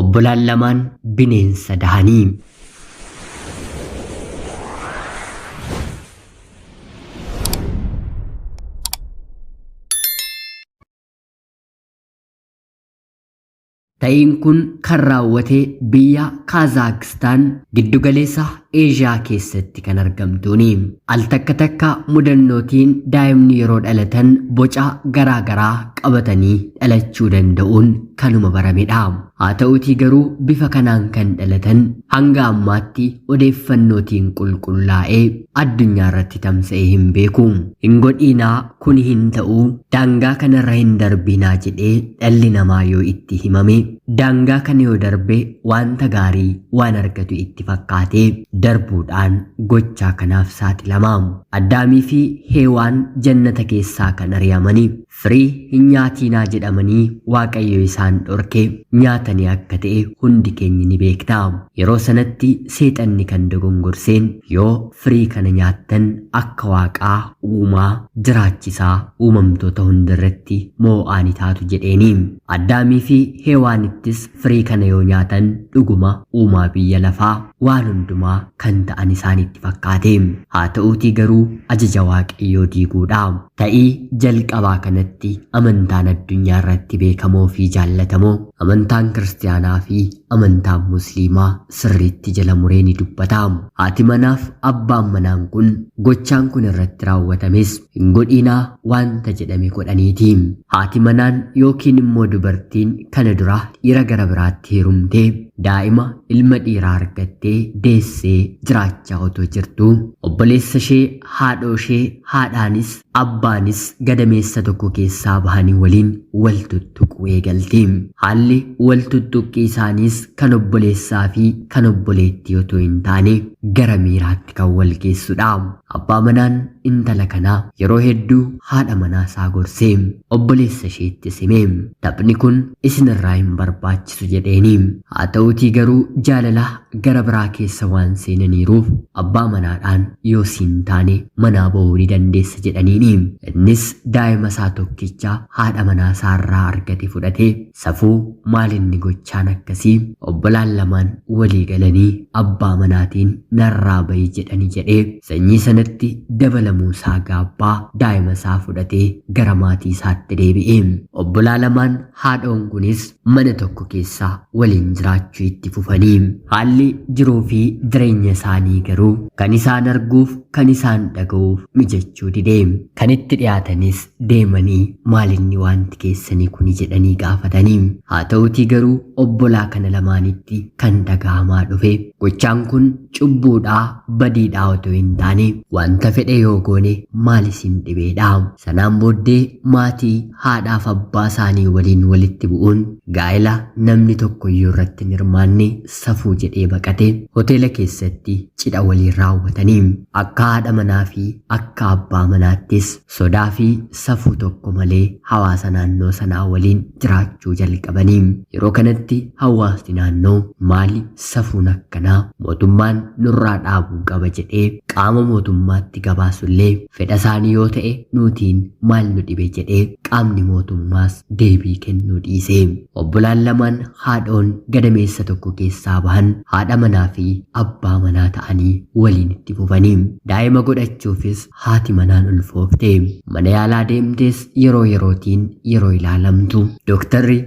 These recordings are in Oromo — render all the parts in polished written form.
obbolaan lamaan bineensa dahanii. Ta'iin kun kan raawwate biyya Kazaakistaan giddugaleessa Eeshiyaa keessatti kan argamtuuni. Al takka takka mudannootiin daa'imni yeroo dhalatan boca garaa garaa qabatanii dhalachuu danda'uun kanuma baramedha. Haa ta'uutii garuu bifa kanaan kan dhalatan hanga ammaatti odeeffannootiin qulqullaa'ee addunyaa irratti tamsa'ee hin beeku. Hin godhiinaa kun hin ta'uu daangaa kanarra hin darbinaa jedhee dhalli namaa yoo itti himame daangaa kana yoo darbe wanta gaarii waan argatu itti fakkaatee darbuudhaan gochaa kanaaf saaxilama. Addaamii fi Heewaan jannata keessaa kan ari'amanii firii hin nyaatinaa jedhamanii Waaqayyo isaan dhorke nyaatanii akka ta'e hundi keenya ni beekna. Yeroo sanatti seexanni kan dogongorseen yoo firii kana nyaattan akka Waaqaa uumaa jiraachisaa uumamtoota hundarratti moo'aa ni taatu jedheeni. Addaamii fi Heewaanittis firii kana yoo nyaatan dhuguma uumaa biyya lafaa waan hundumaa kan ta'an isaanitti fakkaate. Haa ta'uutii garuu ajaja Waaqayyoo diiguudha. Ta'ii jalqabaa kanatti amantaan addunyaa irratti beekamoo fi jaallatamoo amantaan kiristaanaa fi amantaan musliimaa sirriitti jala muree ni dubbata. Haati manaaf abbaan manaan kun gochaan kun irratti raawwatames hin godhiinaa wanta jedhame godhaniiti. Haati manaan yookiin immoo dubartiin kana dura dhiira gara biraatti heerumtee daa'ima ilma dhiiraa argattee deessee jiraachaa otoo jirtu obboleessa ishee haadhoo ishee haadhaanis abbaanis gadameessa tokko keessaa bahanii waliin wal tuttuquu eegalti. Haalli wal tuttuqqii isaaniis kan obboleessaa fi kan obboleettii otoo hin taane gara miiraatti kan wal geessudha. Abbaa manaan intala kanaa yeroo hedduu haadha manaa isaa gorsee obboleessa isheetti simee taphni kun isinirraa hin barbaachisu jedheeni. Haa ta'uutii garuu jaalala gara biraa keessa waan seenaniiruuf abbaa manaadhaan yoo siin taane manaa bahuu ni dandeessa jedhaniini. Innis daa'ima isaa tokkicha haadha manaa isaarraa argate fudhatee safuu maalinni gochaan akkasii obbolaan lamaan walii galanii abbaa manaatiin narraa bahi jedhanii jedhee sanyii sanatti dabalamuu isaa gaabbaa daa'ima isaa fudhatee gara maatii isaatti deebi'e. Obbolaa lamaan haadhoon kunis mana tokko keessaa waliin jiraachuu itti fufanii haalli jiruu fi jireenya isaanii garuu kan isaan arguuf kan isaan dhaga'uuf mijachuu didee. Kan itti dhiyaatanis deemanii maalinni wanti keessanii kuni jedhanii gaafatanii. Haa ta'uutii garuu obbolaa kana lamaanitti kan dhaga'amaa dhufe gochaan kun cubbuudhaa badiidhaa otoo hin taane wanta fedhe yoo goone maal isin dhibeedha. Sanaan booddee maatii haadhaaf abbaa isaanii waliin walitti bu'uun gaa'ela namni tokko iyyuu irratti hin hirmaanne safuu jedhee baqate hoteela keessatti cidha waliin raawwatanii akka haadha manaa fi akka abbaa manaattis sodaa fi safuu tokko malee hawaasa naannoo sanaa waliin jiraachuu jalqabanii. Yeroo kanatti hawaasni naannoo maali safuun akkanaa mootummaan nurraa dhaabuu qaba jedhee qaama mootummaatti gabaasullee fedha isaanii yoo ta'e nuutiin maal nu dhibe jedhee qaamni mootummaas deebii kennuu dhiise. Obbolaan lamaan haadhoon gadameessa tokko keessaa bahan haadha manaa fi abbaa manaa ta'anii waliin itti fufanii daa'ima godhachuufis haati manaan ulfoofte. Mana yaalaa deemtees yeroo yerootiin yeroo ilaalamtu dooktarri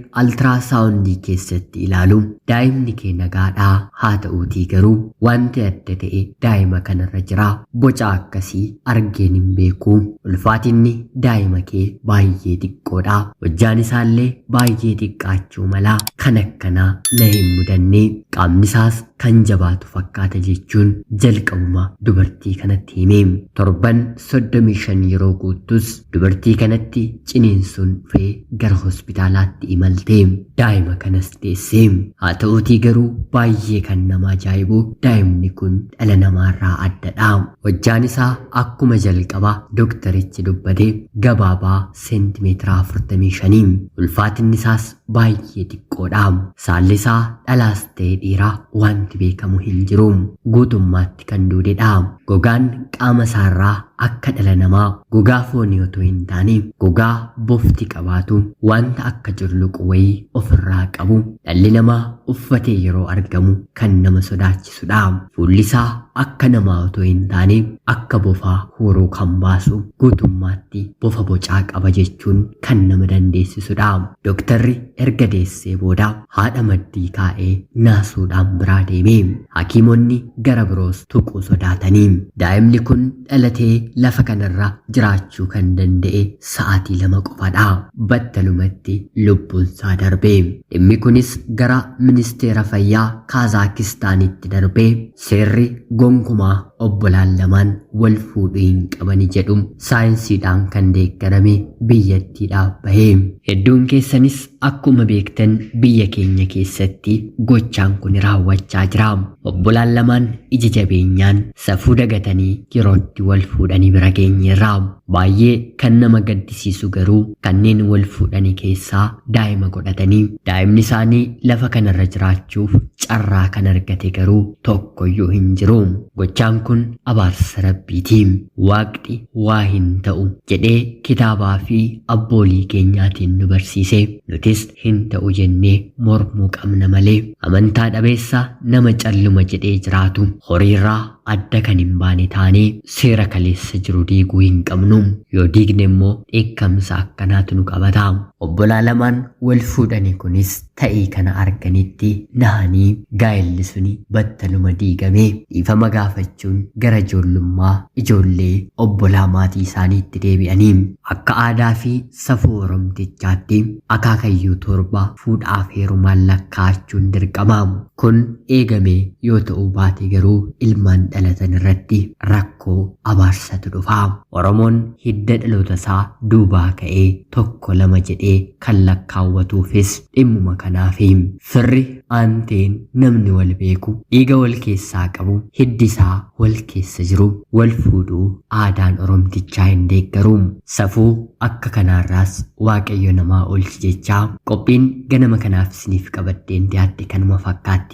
altiraasaawundii keessatti ilaalu daa'imni kee nagaadhaa haa ta'uutii garuu wanti adda ta'e daa'ima kanarra jira boca akkasii argeen hin beeku ulfaatinni daa'ima kee baay'ee xiqqoodha hojjaan isaallee baay'ee xiqqaachuu mala kan akkanaa na hin mudanne qaamni isaas kan jabaatu fakkaata jechuun jalqabuma dubartii kanatti hime. Torban 35 yeroo guuttus dubartii kanatti ciniinsuun fee gara hospitaalaatti imalte daa'ima kanas deesse. Haa ta'uutii garuu baay'ee kan nama ajaa'ibu daa'imni kun dhala namaarraa addadha. Hojjaan isaa akkuma jalqaba doktarichi dubbate gabaabaa seentimeetira 45 ulfaatinni isaas baay'ee xiqqoodha. Saalli isaa dhalaas ta'e dhiiraa wanti beekamu hin jiru guutummaatti kan duudedha. Gogaan qaama isaarraa akka dhala namaa gogaa foonii otoo hin taane gogaa bofti qabaatu wanta akka culluqu wayii ofirraa qabu dhalli namaa uffatee yeroo argamu kan nama sodaachisudha. Fuulli isaa akka namaa otoo hin taane akka bofaa huuruu kan baasu guutummaatti bofa bocaa qaba jechuun kan nama dandeessisudha. Dooktarri erga deessee booda haadha maddii kaa'ee naasuudhaan biraa deeme. Hakiimonni gara biroos tuquu sodaatanii daa'imni kun dhalatee lafa kanarra jiraachuu kan danda'e sa'aatii 2 qofadha. Battalumatti lubbuunsaa darbe. Dhimmi kunis gara ministeera fayyaa Kaazakistaanitti darbee seerri gonkumaa obbolaan lamaan wal fuudhuu hin qabani jedhu saayinsiidhaan kan deeggarame biyyattiidhaaf bahe. Hedduun keessanis akkuma beektan biyya keenya keessatti gochaan kun raawwachaa jira. Obbolaan lamaan ija jabeenyaan safuu dagatanii yerootti wal fuudhanii bira geenyeerra. Baay'ee kan nama gaddisiisu garuu kanneen wal fuudhanii keessaa daa'ima godhatanii daa'imni isaanii lafa kanarra jiraachuuf carraa kan argate garuu tokkoyyuu hin jiru. Gochaan kun abaarsa rabbiiti. Waaqni waa hin ta'u jedhee kitaabaa fi abboolii keenyaatiin nu barsiise. Nutis hin ta'u jennee mormuu qabna malee amantaa dhabeessa nama calluma jedhee jiraatu horiirraa adda kan hin baane taanee seera kaleessa jiru diiguu hin qabnu. Yoo diigne immoo dheekkamsa akkanaatu nu qabata. Obbolaa lamaan wal fuudhanii kunis ta'ii kana arganitti nahanii gaa'elli suni battaluma diigame. Dhiifama gaafachuun gara ijoollummaa ijoollee obbolaa maatii isaaniitti deebi'anii akka aadaa fi safuu Oromtichaatti akaakayyuu 7 fuudhaaf heerumaan lakkaa'achuun dirqama. Kun eegamee yoo ta'uu baate garuu ilmaan dhalatan irratti rakkoo abaarsatu dhufa. Oromoon hidda dhaloota isaa duubaa ka'ee 1-2 jedhee kan lakkaawwatuufis dhimmuma kanaafi firri aanteen namni wal beeku dhiiga wal keessaa qabu hiddi isaa wal keessa jiru wal fuudhuu aadaan Oromtichaa hin deeggaru. Safuu akka kanaarraas Waaqayyo namaa oolchi jechaa qophiin ganama kanaaf isiniif qabaddeen dhiyaadde kanuma fakkaatti.